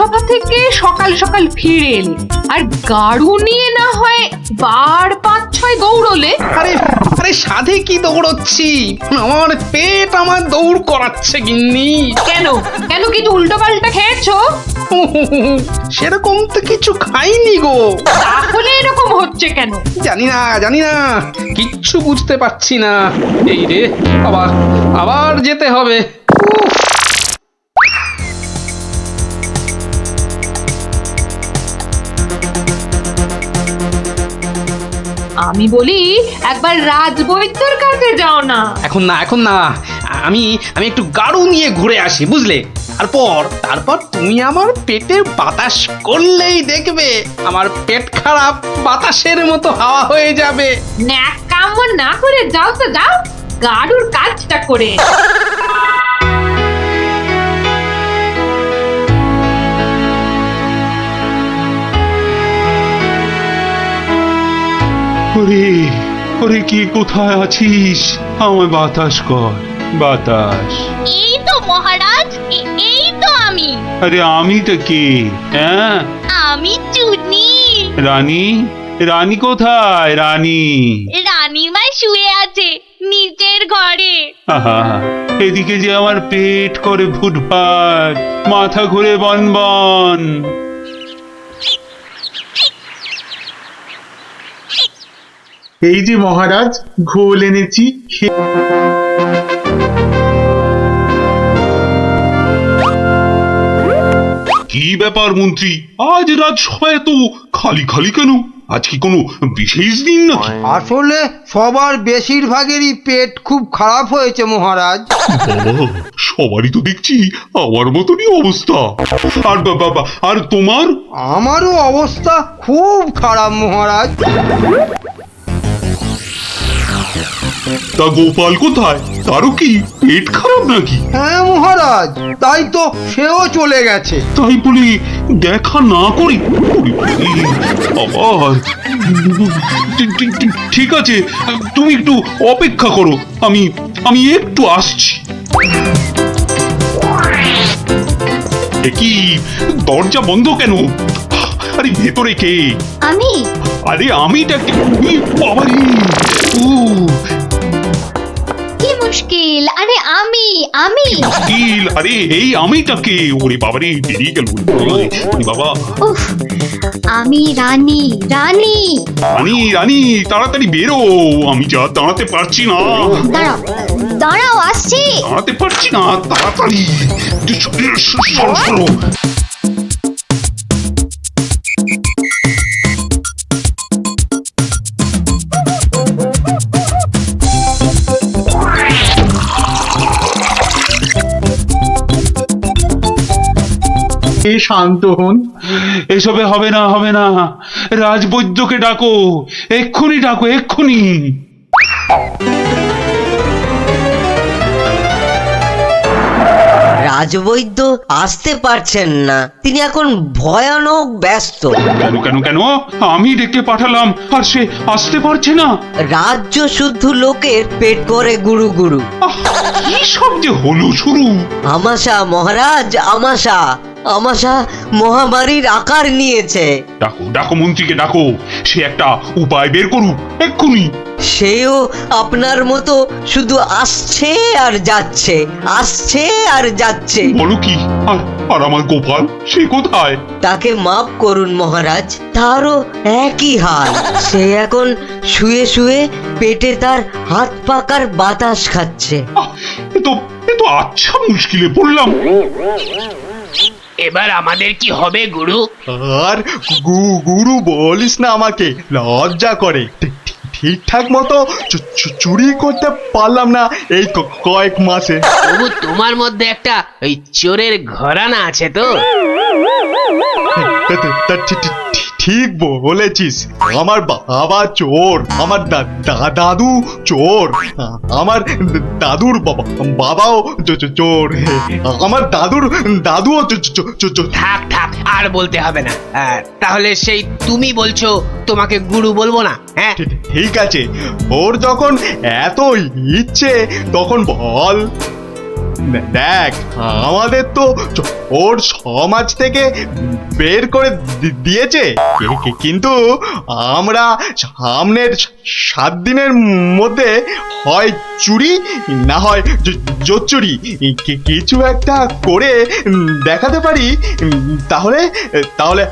সভা থেকে সকাল সকাল ফিরে এলে আর গাড়ু নিয়ে না হয় বার 5-6 দৌড়লে। আরে আরে সাধে কি দৌড়চ্ছি, আমার পেট আমার দৌড় করাচ্ছে গিন্নি। কেন কেন কিছু উল্টো পাল্টা খেয়েছো? সেরকম তো কিছু খাইনি গো। তাহলে এরকম হচ্ছে কেন? জানি না কিচ্ছু বুঝতে পারছি না। এই রে আবার আবার যেতে হবে। উফ, আমি বলি একবার রাজবৈদ্যর কাছে যাও না। এখন না আমি একটু গাড়ু নিয়ে ঘুরে আসি বুঝলে। তারপর তুমি আমার পেটে বাতাস করলেই দেখবে আমার পেট খারাপ বাতাসের মতো হাওয়া হয়ে যাবে। ন্যাক কাম না করে যাও তো যাও, গাড়ুর কাজটা করে। ওরে ওরে কি কোথায় আছিস? আমায় বাতাস কর, বাতাস। এই তো মহারাজ, এই তো আমি। আরে আমিটা কে? হ্যাঁ, আমি চুনি। রানী, রানী কোথায়? রানী রানীমা শুয়ে আছে নিচের ঘরে। আহা, এদিকে যে আমার পেট করে ফুটফাট, মাথা ঘুরে বনবন। এই যে মহারাজ, ঘোল এনেছি। কি ব্যাপার মন্ত্রী, আজ রাজসভায় তো খালি খালি কেন? আজ কি কোনো বিশেষ দিন নাকি? আসলে সবার বেশিরভাগেরই পেট খুব খারাপ হয়েছে মহারাজ। বাবা, সবারই তো দেখছি আমার মতনই অবস্থা। আর বাবা, আর তোমার? আমারও অবস্থা খুব খারাপ মহারাজ। তা গোপাল কোথায়? তারও কি পেট খারাপ নাকি? হ্যাঁ মহারাজ, তাই তো সেও চলে গেছে। তাই বলি দেখা না করি? আবার ঠিক আছে, তুমি একটু অপেক্ষা করো, আমি একটু আসছি। এ কি, দরজা বন্ধ কেন? আরে ভেতরে কে? আমি আরে আমিটা কে? বাবারে, ও কি মুশকিল? আরে আমি মুশকিল। আরে এই আমিটাকে? ওরে বাবারে, বেরিয়ে গেল। ওরে বাবা। উফ, আমি রানী। রানী, রানী তাড়াতাড়ি বেরো, আমি যা দাঁড়াতে পারছি না। দাঁড়াও আসছি। দাঁড়াতে পারছি না, তাড়াতাড়ি সরো সরো। শান্ত হন। এসবে হবে না, হবে না। রাজবৈদ্যকে ডাকো, এক্ষুনি ডাকো, এক্ষুনি। রাজবৈদ্য আসতে পারছেন না, তিনি এখন ভয়ানক ব্যস্ত। কেন কেন কেন? আমি ডেকে পাঠালাম আর সে আসতে পারছে না? রাজ্য শুদ্ধ লোকের পেট করে গুরু গুরু। কি সব যে হলো শুরু! আমাশা মহারাজ, আমাশা আমাশা মহামারীর আকার নিয়েছে। ডাকো ডাকো, মন্ত্রীকে ডাকো, সে একটা উপায় বের করুক এক্ষুনি। সেও আপনার মতো শুধু আসছে আর যাচ্ছে, আসছে আর যাচ্ছে। বলো কি? আর আর আমার গোপাল, সে কোথায়? তাকে মাফ করুন মহারাজ, তারও একই হাল। সে এখন শুয়ে শুয়ে পেটে তার হাত পাকার বাতাস খাচ্ছে। এ তো আচ্ছা মুশকিলে পড়লাম। এবার আমাদের কি হবে গুরু? আর গুরু বলিস না, আমাকে লজ্জা করে। ঠিকঠাক মতো চুরি করতে পারলাম না এই কয়েক মাসে। তবু তোমার মধ্যে একটা ওই চোরের ঘরানা আছে তো? ঠিক বলেছিস, আমার বাবা চোর, আমার দাদু চোর, আমার দাদুর বাবাও চোর, আমার দাদুও চোর। থাক থাক, আর বলতে হবে না। তাহলে সেই তুমি বলছো তোমাকে গুরু বলবো না? হ্যাঁ ঠিক আছে, ওর যখন এত ইচ্ছে তখন বল। দেখ, আমাদের তো ওর সমাজ থেকে বের করে দিয়েছে, কিন্তু আমরা সামনের 7 দিনের মধ্যে হয় চুরি না হয় জোচ্চুরি কিছু একটা করে দেখাতে পারি, তাহলে তাহলে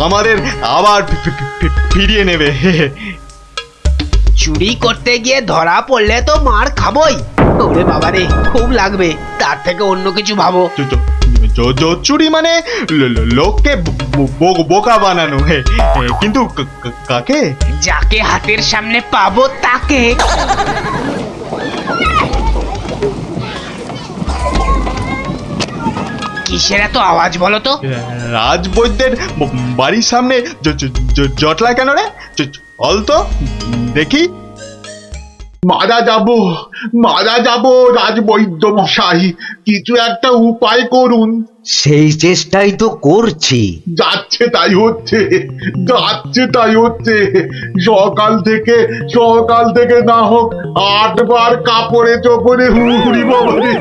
আমাদের আবার ফিরিয়ে নেবে। চুরি করতে গিয়ে ধরা পড়লে তো মার খাবই। ওরে বাবা রে, খুব লাগবে। তার থেকে অন্য কিছু ভাবো। জোচ্চুরি মানে লোককে বোকা বানানো, কিন্তু কাকে? যাকে হাতের সামনে পাবো তাকে। কিসের এত আওয়াজ বলো তো? রাজবৈদ্যের বাড়ির সামনে জটলা কেন রে? চল তো দেখি। মারা যাব রাজবৈদ্য মশাই, কিছু একটা উপায় করুন। সেই চেষ্টাই তো করছি। যাচ্ছে তাই হচ্ছে, সকাল থেকে না হোক 8 বার কাপড়ে চোপড়ে হুড়ি বাবা রে,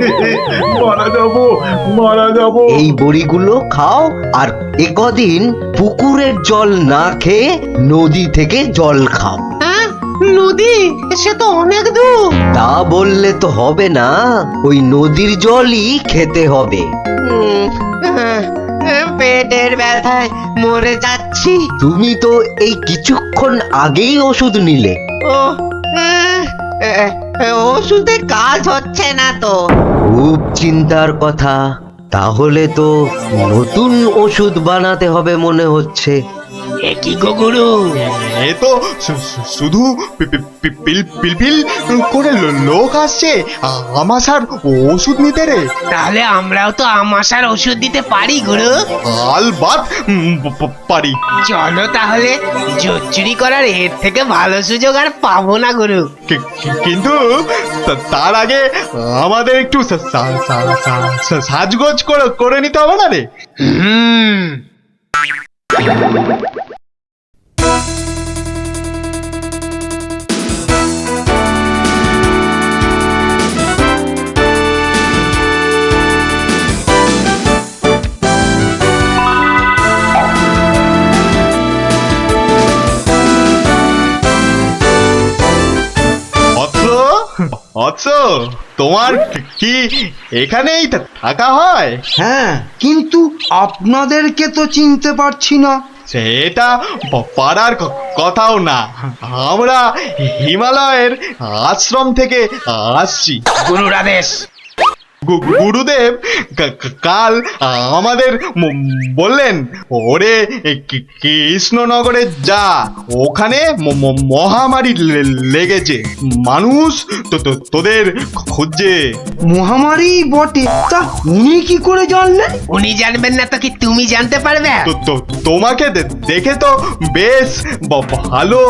মারা যাব। এই বড়িগুলো খাও, আর একদিন পুকুরের জল না খেয়ে নদী থেকে জল খাও। নদী? সে তো অনেক দূর। তা বললে তো হবে না, ওই নদীর জলই খেতে হবে। পেটের ব্যথায় মরে যাচ্ছি। তুমি তো এই কিছুক্ষণ আগেই ওষুধ নিলে। ওষুধে কাজ হচ্ছে না তো। খুব চিন্তার কথা। তাহলে তো নতুন ওষুধ বানাতে হবে মনে হচ্ছে। এ কি গো গুরু? এ তো শুধু পিলপিল করে লোক আসছে আমাশার ওষুধ নিতে রে। তাহলে আমরাও তো আমাশার ওষুধ দিতে পারি গুরু। আলবাত পারি। চলো তাহলে, জোচ্চুরি করার এর থেকে ভালো সুযোগ আর পাবো না গুরু। কিন্তু তার আগে আমাদের একটু সাজগোজ করে নিতে হবে না রে? তোমার কি এখানেই থাকা হয়? হ্যাঁ, কিন্তু আপনাদেরকে তো চিনতে পারছি না। সেটা পারার কথাও না, আমরা হিমালয়ের আশ্রম থেকে আসছি। গুরুর আদেশ। গুরুদেব কাল আমাদের বললেন, ওরে কৃষ্ণনগরে যা, ওখানে মহামারী লেগেছে, মানুষ তোদের খুঁজছে। মহামারী বটে, তা উনি কি করে জানলেন? উনি জানবেন না তো কি তুমি জানতে পারবে? তোমাকে দেখে তো বেশ ভালো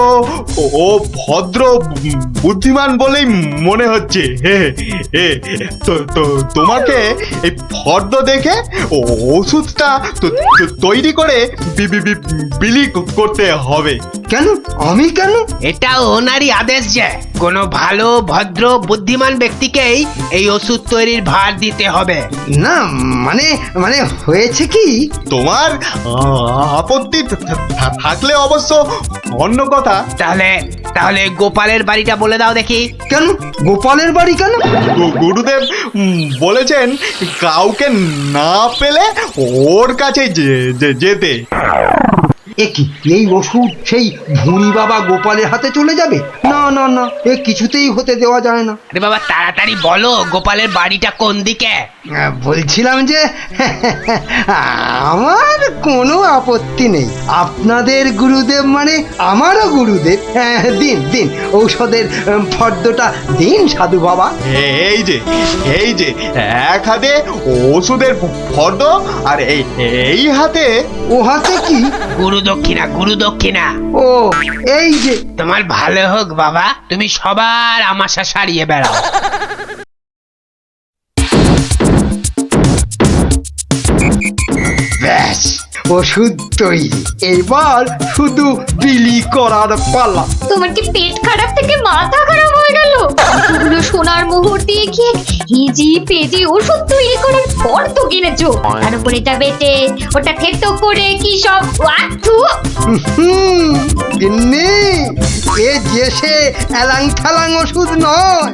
ও ভদ্র বুদ্ধিমান বলেই মনে হচ্ছে। তোমাকে এই ফর্দ দেখে ওষুধটা তৈরি করে বিলি করতে হবে। কেন? আমি কেন? এটা ওনারই আদেশ যে কোনো ভালো ভদ্র বুদ্ধিমান ব্যক্তিকেই এই ওষুধ তৈরির ভার দিতে হবে। না মানে মানে হয়েছে কি, তোমার আপত্তি থাকলে অবশ্য অন্য কথা। তাহলে গোপালের বাড়িটা বলে দাও দেখি। কেন গোপালের বাড়ি কেন? গুরুদেব বলেছেন কাউকে না পেলে ওর কাছে যেতে। একই এই ওষুধ সেই ভুঁড়ি বাবা গোপালের হাতে চলে যাবে? না না না, এ কিছুতেই হতে দেওয়া যায় না। আরে বাবা তাড়াতাড়ি বলো, গোপালের বাড়িটা কোন দিকে? বলছিলাম যে আমার কোনো আপত্তি নেই, আপনাদের গুরুদেব মানে আমারও গুরুদেব। দিন দিন ঔষধের ফর্দটা দিন সাধু বাবা। এই যে এক হাতে ওষুধের ফর্দ, আর এই হাতে। ও হাতে কি? গুরু দক্ষিণা। ও এই যে। তোমার ভালো হোক বাবা, তুমি সবার আমাশা সারিয়ে বেড়াও। ব্যাস ওষুধ তৈরি। এবার শুধু বিলি করার পালা। তোমার কি পেট খারাপ থেকে মাথা খারাপ হয়ে গেল? এতগুলো সোনার মোহর দিয়ে কি হিজি পেজি ওষুধ তৈরি করার পর তো কিনেছো, তার উপরে এটা বেটে ওটা থেতো করে কি সব ওয়াথু। গিন্নি, এ যে সে এলাং থালাং ওষুধ নয়,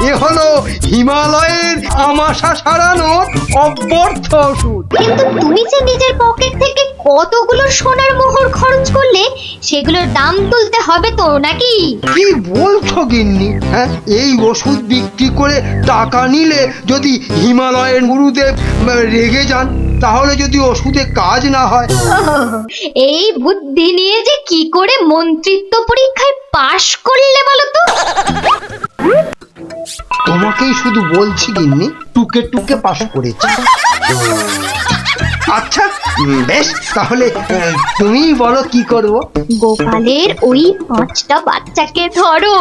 এ হলো হিমালয়ের আমাশা সারানোর অব্যর্থ ওষুধ। কিন্তু তুমি যে নিজের পকেট থেকে কতগুলো সোনার মোহর খরচ করলে, সেগুলোর দাম তুলতে হবে তো নাকি? কি বলছো গিন্নি? হ্যাঁ, এই ওষুধ বিক্রি করে টাকা নিলে যদি হিমালয়ের গুরুদেব রেগে যান, তাহলে যদি ওষুধে কাজ না হয়। এই বুদ্ধি নিয়ে যে কি করে মন্ত্রিত্ব পরীক্ষায় পাশ করলে বলো তো? তোমাকেই শুধু বলছি গিন্নি, টুকে টুকে পাশ করেছি। আচ্ছা, বেশ, তাহলে তুমি বলো কি করব। গোপালের ওই 5টা বাচ্চাকে ধরো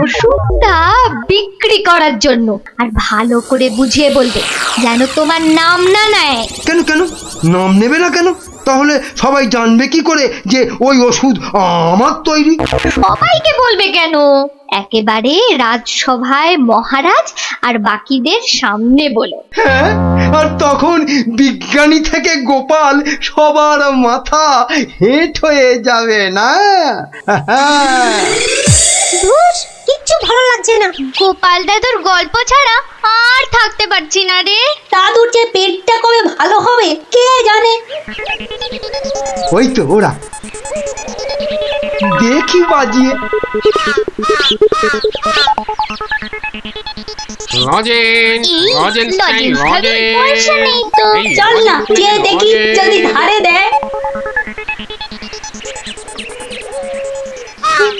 ওষুধটা বিক্রি করার জন্য, আর ভালো করে বুঝিয়ে বলবে যেন তোমার নাম না নেয়। কেন কেন নাম নেবে না কেন? তাহলে সবাই জানবে কি করে যে ওই ওষুধ আমার তৈরি? সবাইকে বলবে কেন, একেবারে রাজসভায় মহারাজ আর বাকিদের সামনে বলো। হ্যাঁ, আর তখন বিজ্ঞানী থেকে গোপাল সবার মাথা হেঁট হয়ে যাবে না? কিচ্ছু ভালো লাগছে না। গোপাল দাদুর গল্প ছাড়া আর থাকতে পারছি না রে। দাদুর যে পেটটা কবে ভালো হবে কে জানে। ওই তো ওরা, দেখি বাজিয়ে। লজেন লজেন পয়সা নেই তো, চল না গিয়ে দেখি যদি ধারে দেয়।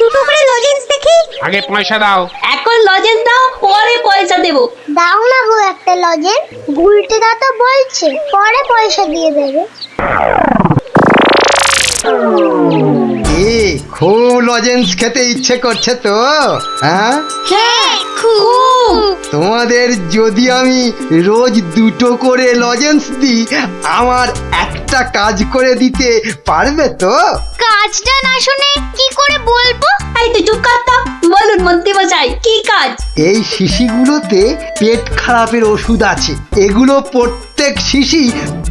দুটো করে লজেন্স দেখি। আগে পয়সা দাও। এখন লজেন্স দাও, পরে পয়সা দেবো। দাও না গো একটা লজেন্স, গুলটে দা তো বলছে পরে পয়সা দিয়ে দেবে। খুব লজেন্স খেতে ইচ্ছে করছে তো? হ্যাঁ, হ্যাঁ খুব। তোমাদের যদি আমি রোজ 2টো করে লজেন্স দিই, আমার একটা কাজ করে দিতে পারবে তো? কাজটা না শুনে কি করে বলবো? এই তুই চুপ কর তো, বলুন মন্ত্রী মশাই কি কাজ? এই শিশিগুলোতে পেট খারাপের ওষুধ আছে। এগুলো প্রত্যেক শিশি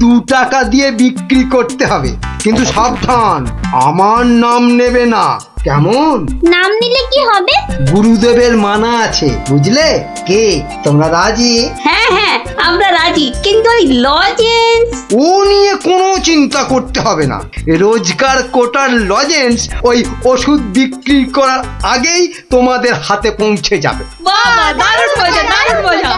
2 টাকা দিয়ে বিক্রি করতে হবে, কিন্তু সাবধান, আমার নাম নেবে না, কেমন? নাম নিলে কি হবে? গুরুদেবের মানা আছে, বুঝলে? কে তোমরা রাজি? হ্যাঁ হ্যাঁ আমরা রাজি, কিন্তু ওই লজেন্স। ও নিয়ে কোনো চিন্তা করতে হবে না। রোজকার কোটার লজেন্স ওই ওষুধ বিক্রি করার আগেই তোমাদের হাতে পৌঁছে যাবে। বাবা দারুণ মজা, দারুণ মজা।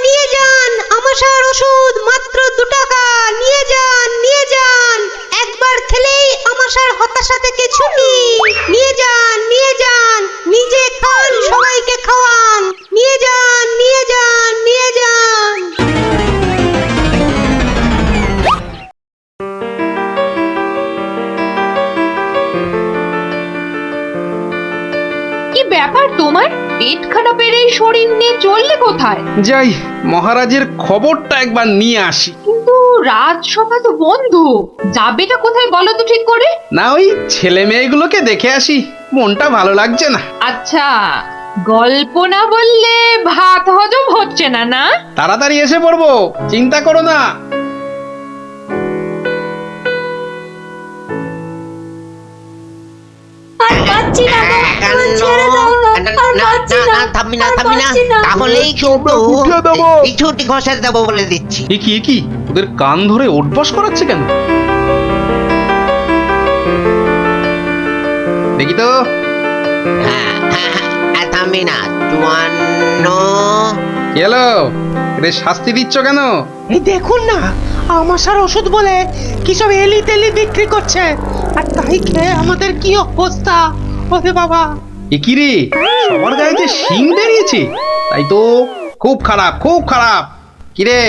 নিয়ে যান আমাশার ওষুধ, মাত্র 2 টাকা। নিয়ে যান, একবার খেলেই আমাশার হতাশা থেকে ছুটি। নিয়ে যান, নিজে খান, সবাইকে খাওয়ান। নিয়ে যান। কি ব্যাপার তোমার? পেট খারাপের এই শরীর নিয়ে চললে কোথায়? যাই, মহারাজের খবরটা একবার নিয়ে আসি। কিন্তু রাজসভা তো বন্ধ, যাবেটা কোথায় বলো তো ঠিক করে? না, ওই ছেলে মেয়েগুলোকে দেখে আসি, মনটা ভালো লাগছে না। আচ্ছা, গল্প না বললে ভাত হজম হচ্ছে না না? তাড়াতাড়ি এসে পড়বো, চিন্তা করো না। আর পাচ্ছি না গো, ছেড়ে দাও না, আর পাচ্ছি না, থামবি না, তাহলেই কিন্তু এই ছুটি ঘষে দেবো বলে দিচ্ছি। এ কি ওদের কান ধরে ওঠবস করাচ্ছে কেন? দেখি তো। থামবি না, 54। কি হলো? এদের শাস্তি দিচ্ছ কেন? এই দেখুন না, আমাশার ওষুধ বলে কি সব এলি তেলি বিক্রি করছে, আর তাই খেয়ে আমাদের কি অবস্থা। ওরে বাবা, এ কি রে, সবার গায়ে যে শিং বেরিয়েছে, তাই তো খুব খারাপ, খুব খারাপ। কিরে,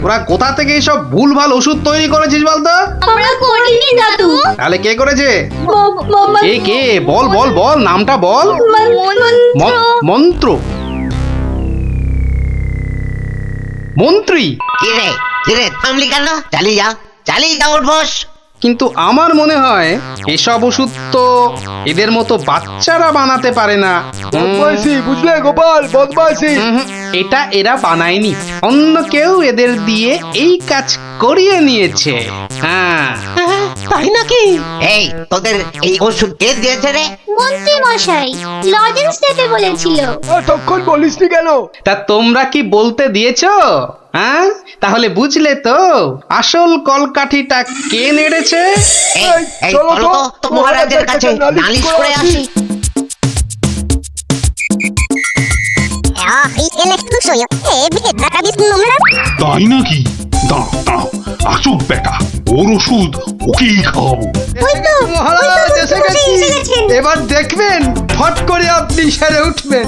ওরা কোথা থেকে এইসব ভুলভাল ওষুধ তৈরি করেছিস বলতো? আমরা করিনি দাদু। তাহলে কে করেছে? কে বল, নামটা বল। মন্ত্র। মন্ত্রী। কিরে কিরে থামলি কেন? চালিয়ে যা উঠবস। কিন্তু আমার মনে হয় এসব ওষুধ তো এদের মতো বাচ্চারা বানাতে পারে না। বুঝলে গোপাল, বদমাইশি। এটা এরা বানায়নি, অন্য কেউ এদের দিয়ে এই কাজ করিয়ে নিয়েছে। হ্যাঁ, হ্যাঁ, তাই নাকি? এই তোদের এই ওষুধ কে দিয়েছে রে? মন্ত্রী মশাই লজেন্স দিতে বলেছিল। তখন বলিসনি কেন? তা তোমরা কি বলতে দিয়েছো? হ্যাঁ, তাহলে বুঝলে তো আসল কলকাঠিটা কে নেড়েছে। এই চলো তো মহারাজের কাছে নালিশ করে আসি। তাই নাকি? দাঁড়াও, আসুক বেটা, ওর ওষুধ ওকেই খাওয়াবো। মহারাজ এসে গেছি। এবার দেখবেন ফট করে আপনি সেরে উঠবেন।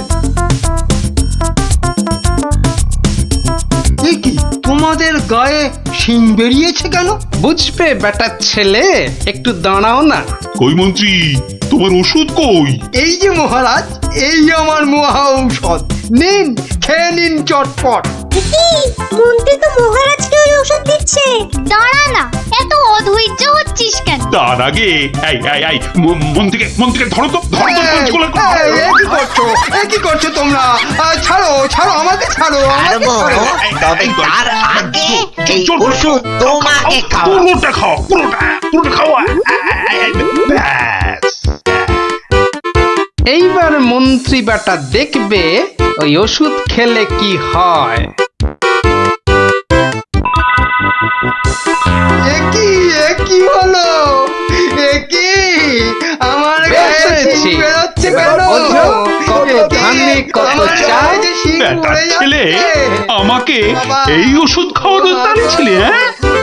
এ কি, তোমাদের গায়ে শিং বেরিয়েছে কেন? বুঝবে বেটা ছেলে, একটু দাঁড়াও না। কই মন্ত্রী, তোমার ওষুধ কই? এই যে মহারাজ, এই আমার মহা ঔষধ, নিন খেয়ে নিন চটপট। মন্ত্রী তো মহারাজকে ওই ওষুধ দিচ্ছে। দাঁড়া না, এত অধৈর্য হচ্ছিস কেন? তার আগে এই মন্ত্রীকে ধরো তো। এ কি করছো তোমরা? ছাড়ো আমাকে, ছাড়ো আমাকে, ছাড়ো। তবে তার আগে এই ওষুধ তোমাকে খাওয়া। পুরোটা খাওয়া। ব্যাস। এইবার মন্ত্রী বেটা দেখবে ওই ওষুধ খেলে কি হয়। এ কি হলো? এ কি আমার গায়ে শিং বেরোচ্ছে কেন? কত চাই বেটা ছেলে, আমাকে এই ওষুধ খাওয়ানোর টানছিলে?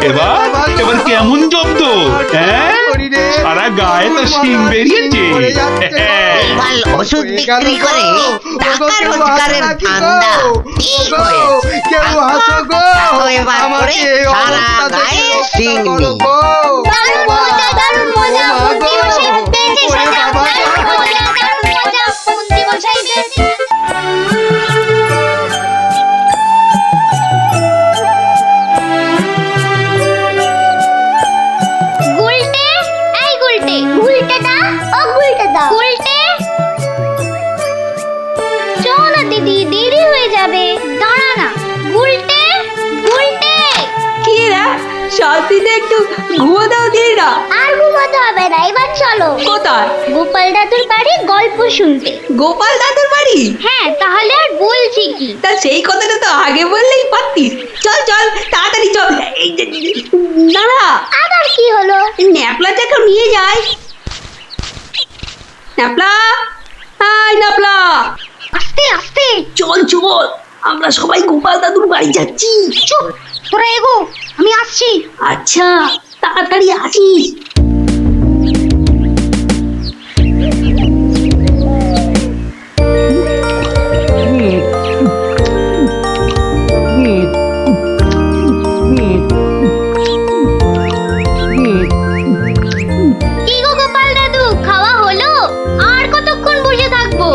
এবার কেমন জব্দ? সারা গায়ে তো শিং বেরিয়েছে। এবার ওষুধ বিক্রি করে টাকা রোজগারের ধান্দা ঠিক হয়েছে। কেউ হাসো গো, এবার করে সারা গায়ে শিং নেই। দারুণ মজা, মন্ত্রী মশাই পেয়েছে সাজা। দারুণ মজা, মন্ত্রী মশাই পেয়েছে। গুলটে, এই গুলটে, গুলটে দা, ও গুলটে দা, গুলটে। চল না দিদি, দেরি হয়ে যাবে। দাঁড়া না, গুলটে, গুলটে। কি রে, শান্তিতে একটু ঘুমো দাও দিদি না। আর ঘুমাতে হবে না, এবার চলো। কোথায়? গোপাল দাদুর বাড়ি গল্প শুনতে। গোপাল দাদুর বাড়ি? হ্যাঁ, তাহলে আর বলছি কি? তা সেই কথাটা তো আগে বললেই পারতিস। চল তাড়াতাড়ি চল। এই যে দাঁড়া, আবার কি হলো? ন্যাপলাটাকে নিয়ে যাই। ন্যাপলা, হাই ন্যাপলা, আস্তে আস্তে চল আমরা সবাই গোপাল দাদুর বাড়ি যাচ্ছি। চুপ, তোরা এগো, আমি আসছি। আচ্ছা, তাড়াতাড়ি আসিস। কি গো গোপাল দাদু, খাওয়া হলো? আর কতক্ষণ বসে থাকবো?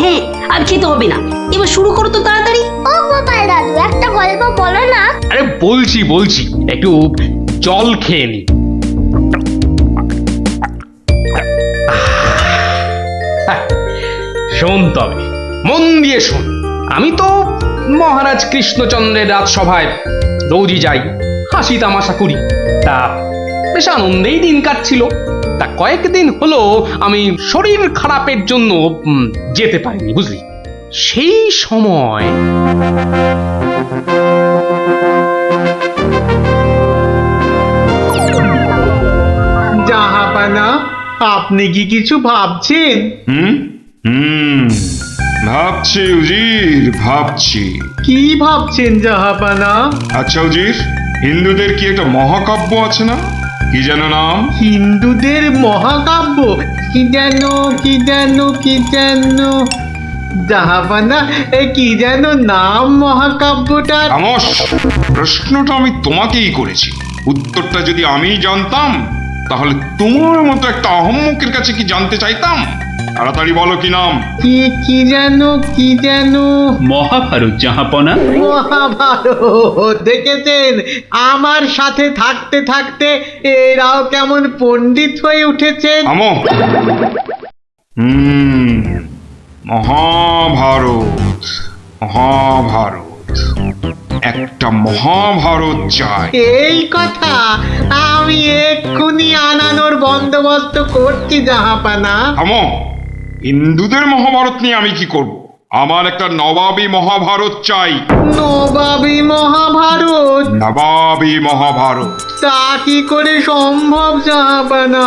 হ্যাঁ, আর খেতে হবে না, এবার শুরু করো তো তাড়াতাড়ি। ও গোপাল দাদু, একটা গল্প বলো না। আরে বলছি, একটু জল খেয়ে নি। শোন তবে, মন দিয়ে শোন। আমি তো মহারাজ কৃষ্ণচন্দ্রের রাজসভায় রোজই যাই, হাসি তামাশা করি, তা বেশ আনন্দেই দিন কাটছিল। তা কয়েকদিন হলো আমি শরীর খারাপের জন্য যেতে পারিনি, বুঝলি। সেই সময় জাহাপানা, আপনি কি কিছু ভাবছেন? ভাবছি উজির, ভাবছি। কি ভাবছেন জাহাপানা? আচ্ছা উজির, হিন্দুদের কি একটা মহাকাব্য আছে না? কি যেন নাম? হিন্দুদের মহাকাব্য? কি যেন জাহাপানা, কি যেন নাম মহাকাব্যটার? খামোশ! প্রশ্নটা আমি তোমাকেই করেছি, উত্তরটা যদি আমি জানতাম তাহলে তোমার মতো একটা আহম্মকের কাছে কি জানতে চাইতাম? তাড়াতাড়ি বলো কি নাম? কি যেন মহাভারত জাহাপনা। মহাভারত দেখেছেন, আমার সাথে থাকতে থাকতে এরাও কেমন পণ্ডিত হয়ে উঠেছেন। থামো। মহাভারত, মহাভারত, একটা মহাভারত চাই। এই কথা আমি এক্ষুনি আনানোর বন্দোবস্ত করছি জাহাপানা। থামো। হিন্দুদের মহাভারত নিয়ে আমি কি করব? আমার একটা নবাবী মহাভারত চাই। নবাবী মহাভারত? নবাবী মহাভারত। তা কি করে সম্ভব জাহাপানা?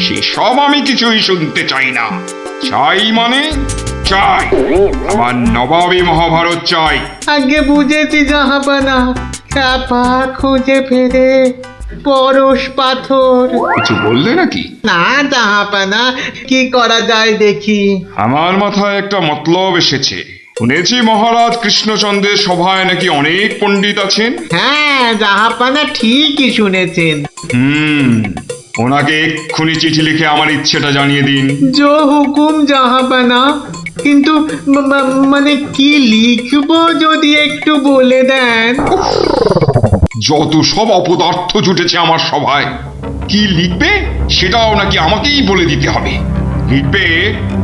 সেসব আমি কিছুই শুনতে চাই না। চাই মানে চাই, আমার নবাবী মহাভারত চাই। আগে বুঝেছি জাহাপানা, চাপা খুঁজে ফেরে পরশ পাথর। কিছু বললে নাকি? না জাহাপানা, কি করা যায় দেখি। আমার মাথায় একটা মতলব এসেছে। শুনেছি মহারাজ কৃষ্ণচন্দ্রের সভায় নাকি অনেক পণ্ডিত আছেন। হ্যাঁ জাহাপানা, ঠিকই শুনেছেন। ওনাকে এক্ষুনি চিঠি লিখে আমার ইচ্ছেটা জানিয়ে দিন। জো হুকুম জাহাপানা, কিন্তু মানে কি লিখবো যদি একটু বলে দেন। যত সব অপদার্থ জুটেছে আমার সভায়, কি লিখবে সেটাও নাকি আমাকেই বলে দিতে হবে। লিখবে,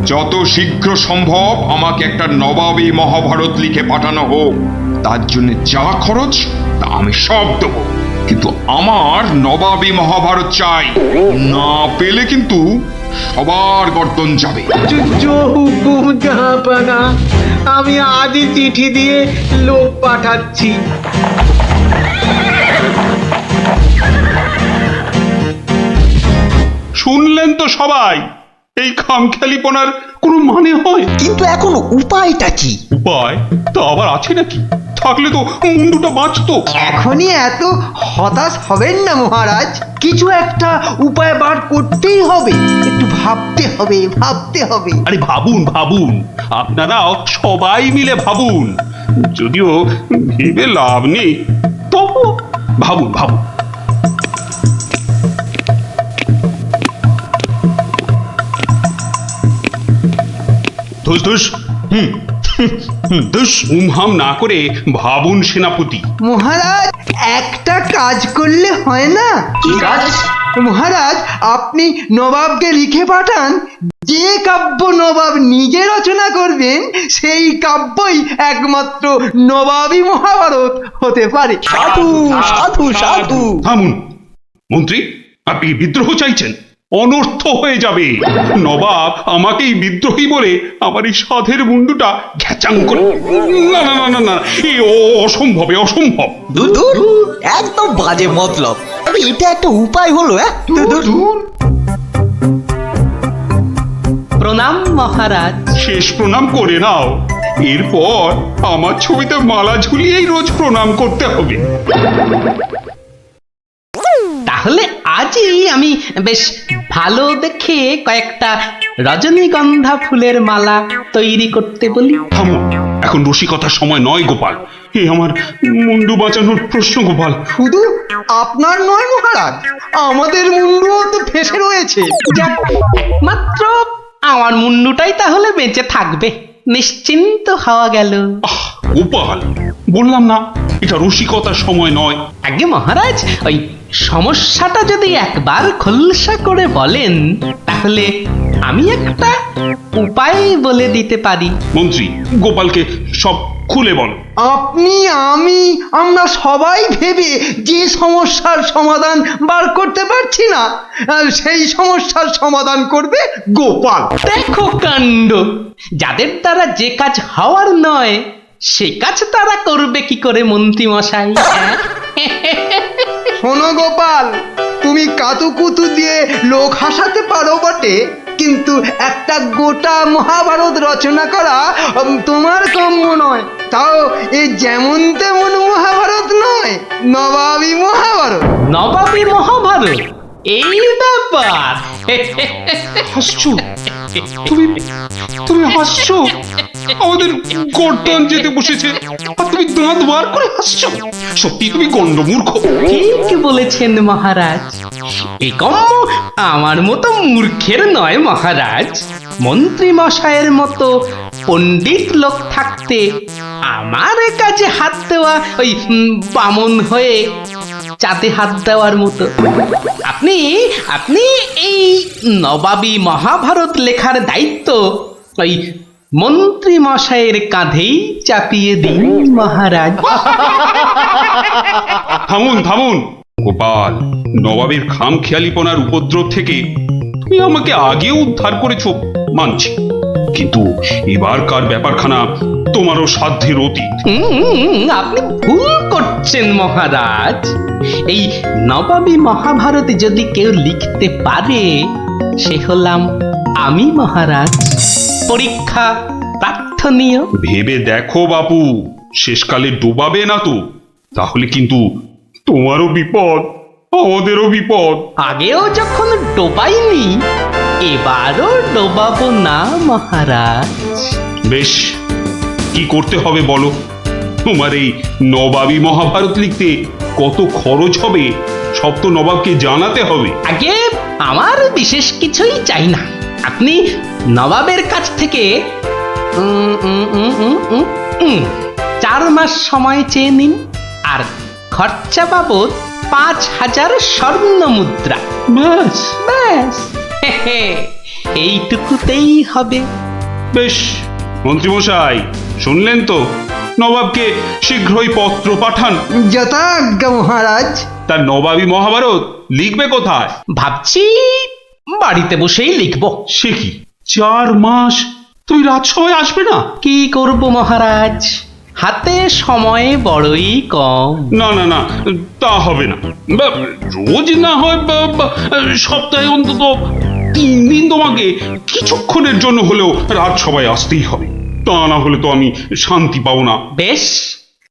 যত শীঘ্র সম্ভব আমাকে একটা নবাবী মহাভারত লিখে পাঠানো হোক, তার জন্য যা খরচ তা আমি সব দেবো, কিন্তু আমার নবাবী মহাভারত চাই। না পেলে কিন্তু সবার গর্দন যাবে। জো হুকুম জাহাপানা, আমি আজই চিঠি দিয়ে লোক পাঠাচ্ছি। শুনলেন তো সবাই, এই খামখেয়ালিপনার কোনো মানে হয়? কিন্তু এখন উপায়টা কি? উপায় তো আবার আছে নাকি? থাকলে তো মুন্ডুটা বাঁচতো। এখনই এত হতাশ হবেন না মহারাজ, কিছু একটা উপায় বার করতেই হবে। একটু ভাবতে হবে। আরে ভাবুন ভাবুন, আপনারাও সবাই মিলে ভাবুন। যদিও ভেবে লাভ নেই, তবু ভাবুন ভাবুন। ধুস ধুস ধুস উমহাম না করে ভাবুন সেনাপতি। মহারাজ, একটা কাজ করলে হয় না? কি কাজ? মহারাজ, আপনি নবাবকে লিখে পাঠান, যে কাব্য নবাব নিজে রচনা করবেন সেই কাব্যই একমাত্র নবাবী মহাভারত হতে পারে। সাধু সাধু সাধু। থামুন মন্ত্রী, আপনি বিদ্রোহ চাইছেন? অনর্থ হয়ে যাবে। নবাব আমাকেই বিদ্রোহী বলে আমার এই সাধের মুন্ডুটা ঘ্যাচাং করে। না না না না না, এ অসম্ভব, অসম্ভব। দূর, একদম বাজে মতলব। এটা একটা উপায় হলো? প্রণাম মহারাজ। শেষ প্রণাম করে নাও, এরপর আমার ছবিতে মালা ঝুলিয়েই রোজ প্রণাম করতে হবে। তাহলে আজই আমি বেশ ভালো দেখে কয়েকটা রজনীগন্ধা ফুলের মালা তৈরি করতে বলি। থামো, এখন রসিকতার সময় নয় গোপাল। এ আমার মুন্ডু বাঁচানোর প্রশ্ন গোপাল। শুধু আপনার নয় মহারাজ, আমাদের মুন্ডুও তো ফেসে রয়েছে। যাক, একমাত্র আমার মুন্ডুটাই তাহলে বেঁচে থাকবে, নিশ্চিন্ত হওয়া গেল। গোপাল, বললাম না এটা রসিকতার সময় নয়। আগে মহারাজ, ওই সমস্যাটা যদি একবার খোলসা করে বলেন তাহলে আমি একটা উপায় বলে দিতে পারি। মন্ত্রী, গোপালকে সব খুলে বলো। আপনি, আমরা সবাই ভেবে যে সমস্যার সমাধান বার করতে পারছি না, সেই সমস্যার সমাধান করবে গোপাল। দেখো কাণ্ড, যাদের দ্বারা যে কাজ হওয়ার নয় সে কাজ তারা করবে কি করে মন্ত্রী মশাই? শোনো গোপাল, তুমি কাতুকুতু দিয়ে লোক হাসাতে পারো বটে, কিন্তু একটা গোটা মহাভারত রচনা করা তোমার কাম্য নয়। তাও এই যেমন তেমন মহাভারত নয়, নবাবী মহাভারত। নবাবী মহাভারত? এই ব্যাপার? হাসছো তুমি হাসছো? আমাদের গর্দন যেতে বসেছে আর তুমি দাঁত বার করে হাসছো? সত্যি তুমি গন্ডমূর্খ। ঠিক বলেছেন মহারাজ, এই কম্ম আমার মতো মূর্খের নয় মহারাজ। মন্ত্রী মশাইয়ের মতো পণ্ডিত লোক থাকতে আমার কাজে হাত দেওয়া ওই বামন হয়ে চাঁদে হাত দেওয়ার মতো। আপনি আপনি এই নবাবী মহাভারত লেখার দায়িত্ব ওই মন্ত্রী মশাইয়ের কাঁধেই চাপিয়ে দিন মহারাজ। থামুন থামুন গোপাল, নবাবের খামখেয়ালিপনার উপদ্রব থেকে তুমি আমাকে আগেও উদ্ধার করেছো মানছি, কিন্তু এবারকার ব্যাপারখানা তোমারও সাধ্যের অতীত। আপনি ভুল করছেন মহারাজ। এই নবাবী মহাভারত যদি কেউ লিখতে পারে সে হলাম আমি মহারাজ। পরীক্ষা প্রার্থনীয়। ভেবে দেখো বাপু, শেষকালে ডোবাবে না তো, তাহলে কিন্তু তোমারও বিপদ আমাদেরও বিপদ। আগেও যখন ডোবাইনি এবারও ডোবাবো না মহারাজ। বেশ, কি করতে হবে বলো? তোমার এই নবাবী মহাভারত লিখতে কত খরচ হবে সব তো নবাবকে জানাতে হবে। আগে আমার বিশেষ কিছুই চাই না। আপনি নবাবের কাছ থেকে 4 মাস সময় চেয়ে নিন, আর খরচা বাবদ 5000 স্বর্ণ মুদ্রা। ব্যাস ব্যাস, এইটুকুতেই হবে। বেশ, মন্ত্রীমশাই শুনলেন তো, নবাবকে শীঘ্রই পত্র পাঠান। যথাজ্ঞা মহারাজ। তার নবাবী মহাভারত লিখবে কোথায়? ভাবছি বাড়িতে বসেই লিখব। সে কি, 4 মাস তুই রাজসভায় আসবে না? কি করব মহারাজ, হাতে সময় বড়ই কম। না না না, তা হবে না। রোজ না হয় সপ্তাহে অন্তত 3 দিন তোমাকে কিছুক্ষণের জন্য হলেও রাজসভায় আসতেই হবে, তা না হলে তো আমি শান্তি পাবো না। বেশ,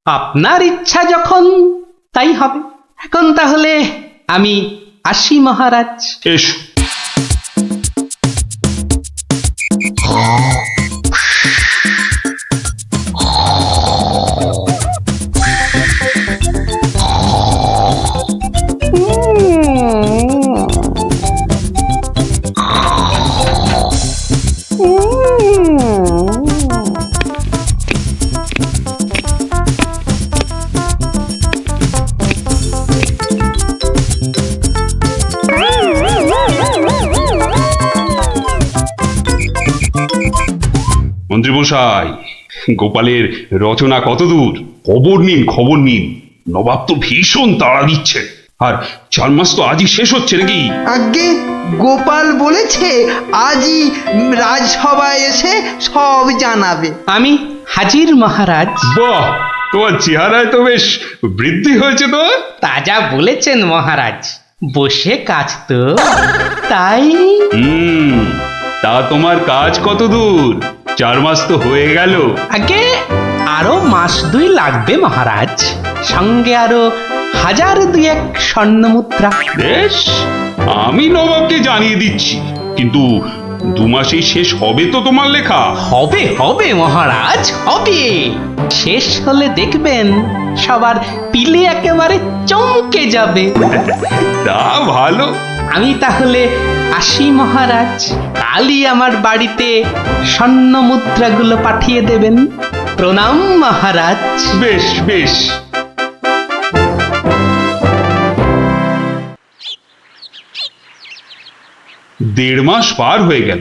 আপনার ইচ্ছা যখন তাই হবে। এখন তাহলে আমি আসি মহারাজ। এসো। মন্ত্রীমশাই, গোপালের রচনা কতদূর? খবর নিন, খবর নিন। নবাব তো ভীষণ তাড়া দিচ্ছে, আর 4 মাস তো আজই শেষ হচ্ছে নাকি? আগে গোপাল বলেছে আজই রাজসভায় এসে সব জানাবে। আমি হাজির মহারাজ। বাহ, তোমার চেহারায় তো বেশ বৃদ্ধি হয়েছে তো। তাজা বলেছেন মহারাজ, বসে কাজ তো তাই। তা তোমার কাজ কত দূর? 4 মাস তো হয়ে গেল। আগে আরো 1-2 মাস লাগবে মহারাজ, সঙ্গে আরো 1000-2 স্বর্ণ মুদ্রা। বেশ, আমি নবাবকে জানিয়ে দিচ্ছি, কিন্তু 2 মাসেই শেষ হবে তো তোমার লেখা? হবে হবে মহারাজ, হবে। শেষ হলে দেখবেন সবার পিলে একেবারে চমকে যাবে। তা ভালো। আমি তাহলে আসি মহারাজ। কালই আমার বাড়িতে স্বর্ণ মুদ্রাগুলো পাঠিয়ে দেবেন। প্রণাম মহারাজ। বেশ বেশ। দেড় মাস পার হয়ে গেল,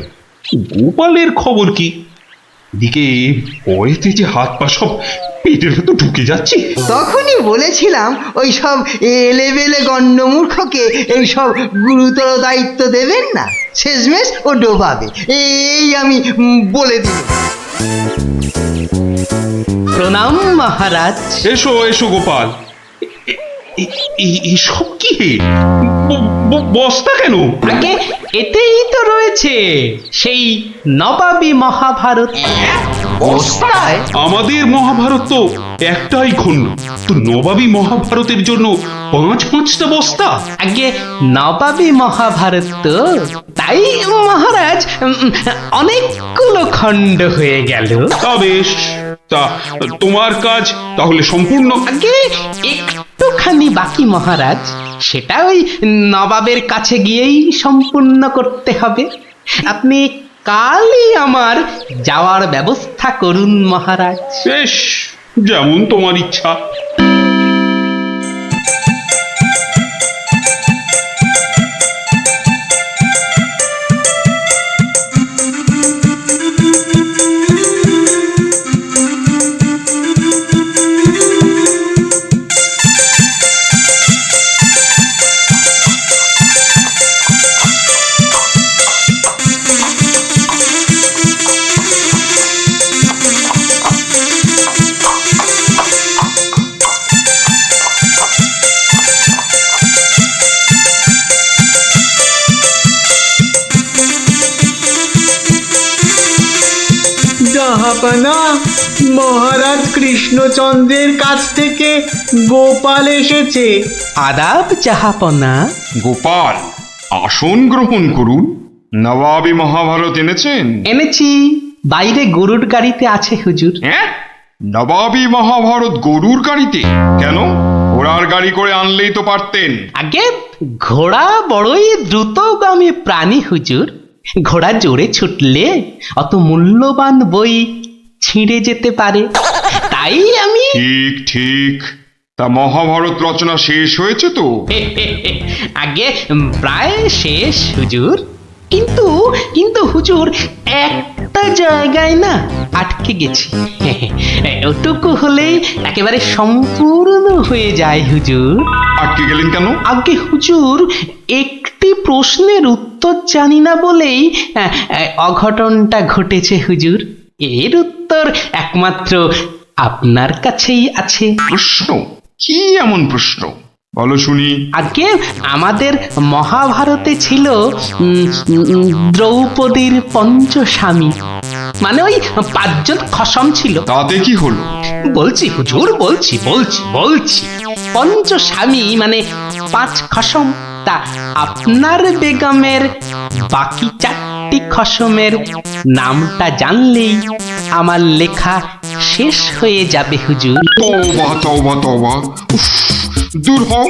গোপালের খবর কি? দিকে পয়েতে যে হাত পা সব পেটের ভেতর ঢুকে যাচ্ছে। তখনই বলেছিলাম ওই সব এলেবেলে গণ্ডমূর্খকে এই সব গুরুতর দায়িত্ব দেবেন না, শেষমেশ ও ডোবাবে, এই আমি বলে দিই। প্রণাম মহারাজ। এসো এসো গোপাল। এসব কি? বস্তা কেন? আগে এতেই তো রয়েছে সেই নবাবী মহাভারত। বস্তায়? আমাদের মহাভারত তো একটাই খণ্ড, তো নবাবী মহাভারতের জন্য 5-5টা বস্তা? আগে নবাবী মহাভারত তো, তাই মহারাজ অনেকগুলো খণ্ড হয়ে গেল। তা বেশ, তা তোমার কাজ তাহলে সম্পূর্ণ? আগে একটুখানি বাকি মহারাজ, সেটা ওই নবাবের কাছে গিয়েই সম্পূর্ণ করতে হবে। আপনি কালই আমার যাওয়ার ব্যবস্থা করুন মহারাজ। বেশ, যেমন তোমার ইচ্ছা। জাহাপানা, মহারাজ কৃষ্ণচন্দ্রের কাছ থেকে গোপাল এসেছে। আদাব জাহাপনা। গোপাল, আসন গ্রহণ করুন। নবাবী মহাভারত এনেছেন? এনেছি, বাইরে গরুর গাড়িতে আছে হুজুর। হ্যাঁ, নবাবী মহাভারত গরুর গাড়িতে? কেন, ঘোড়ার গাড়ি করে আনলেই তো পারতেন। আগে ঘোড়া বড়ই দ্রুতগামী প্রাণী হুজুর। ঘোড়া জোরে ছুটলে অত মূল্যবান বই ছিঁড়ে যেতে পারে, তাই আমি ঠিক ঠিক। তা মহাভারত রচনা শেষ হয়েছে তো? আগে প্রায় শেষ হুজুর, কিন্তু কিন্তু হুজুর একটা জায়গায় না আটকে গেছি। ওটুকু হলেই একেবারে সম্পূর্ণ হয়ে যায় হুজুর। আটকে গেলেন কেন? আগে হুজুর, একটি প্রশ্নের উত্তর জানি না বলেই অঘটনটা ঘটেছে হুজুর। এর উত্তর একমাত্র আপনার কাছেই আছে। প্রশ্ন? কি এমন প্রশ্ন, বলো শুনি। আগে আমাদের মহাভারতে ছিল দ্রৌপদীর পঞ্চস্বামী, মানে ওই 5 জন খসম ছিল। তাতে কি হলো? বলছি হুজুর, বলছি বলছি বলছি পঞ্চস্বামী মানে 5 খসম। তা আপনার বেগমের বাকি 4টি খসমের নামটা জানলেই আমার লেখা শেষ হয়ে যাবে হুজুর। তওবা তওবা তওবা, উফ, দূর হও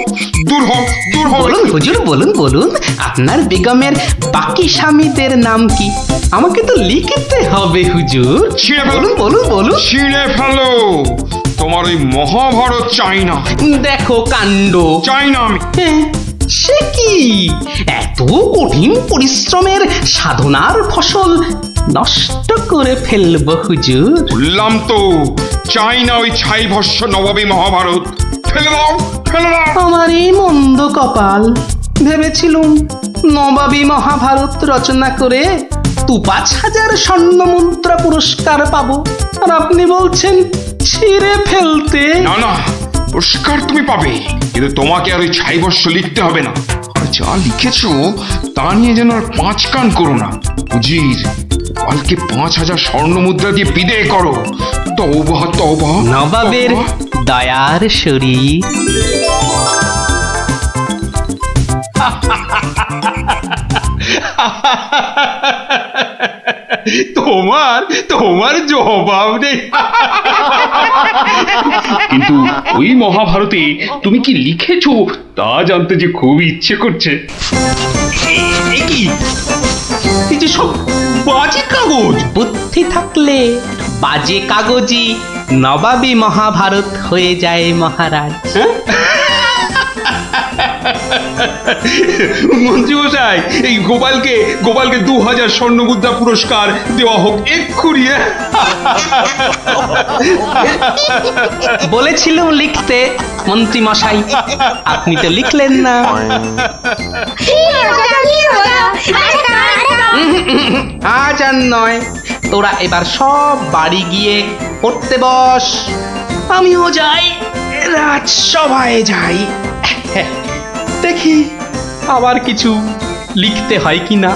দূর হও দূর হও। বলুন হুজুর, বলুন বলুন, আপনার বেগমের বাকি স্বামীদের নাম কি? আমাকে তো লিখতে হবে হুজুর। ছিঁড়ে ফেলো, বলুন বলুন বলুন। ছিঁড়ে ফেলো। তোমার ওই মহাভারত চাই না। দেখো কাণ্ড। চাই না আমি। সে কি, এত কঠিন পরিশ্রমের সাধনার ফসল নষ্ট করে ফেলবো হুজুর? বললাম তো, চাই না ওই ছাই ভস্য নবাবী মহাভারত। ফেলে দাও, ফেলে দাও। আমার এই মন্দ কপাল, ভেবেছিলুম নবাবী মহাভারত রচনা করে 5,000 স্বর্ণ মুদ্রা পুরস্কার পাবো, আর আপনি বলছেন ছিঁড়ে ফেলতে। না না, পুরস্কার তুমি পাবে, কিন্তু তোমাকে আর ওই ছাই ভস্য লিখতে হবে না। আর যা লিখেছো তা নিয়ে যেন আর 5 কান করো না। উজির, কালকে 5,000 স্বর্ণ মুদ্রা দিয়ে বিদেয় করো। তওবা তওবা। নবাবের দয়ার শরীর। তোমার তোমার জবাব নেই। কিন্তু ওই মহাভারতে তুমি কি লিখেছো তা জানতে যে খুব ইচ্ছে করছে। এ কি, এই যে সব বাজে কাগজ। বুদ্ধি থাকলে বাজে কাগজই নবাবী মহাভারত হয়ে যায় মহারাজ। মন্ত্রী মশাই, এই গোপালকে 2000 স্বর্ণ মুদ্রা পুরস্কার দেওয়া হোক এক্ষুনি। বলেছিলাম লিখতে মন্ত্রী মশাই, আপনি তো লিখলেন না। আজ আর নয়, তোরা এবার সব বাড়ি গিয়ে পড়তে বস। আমিও যাই, রাজসভায় যাই, দেখি আবার কিছু লিখতে হয় কিনা।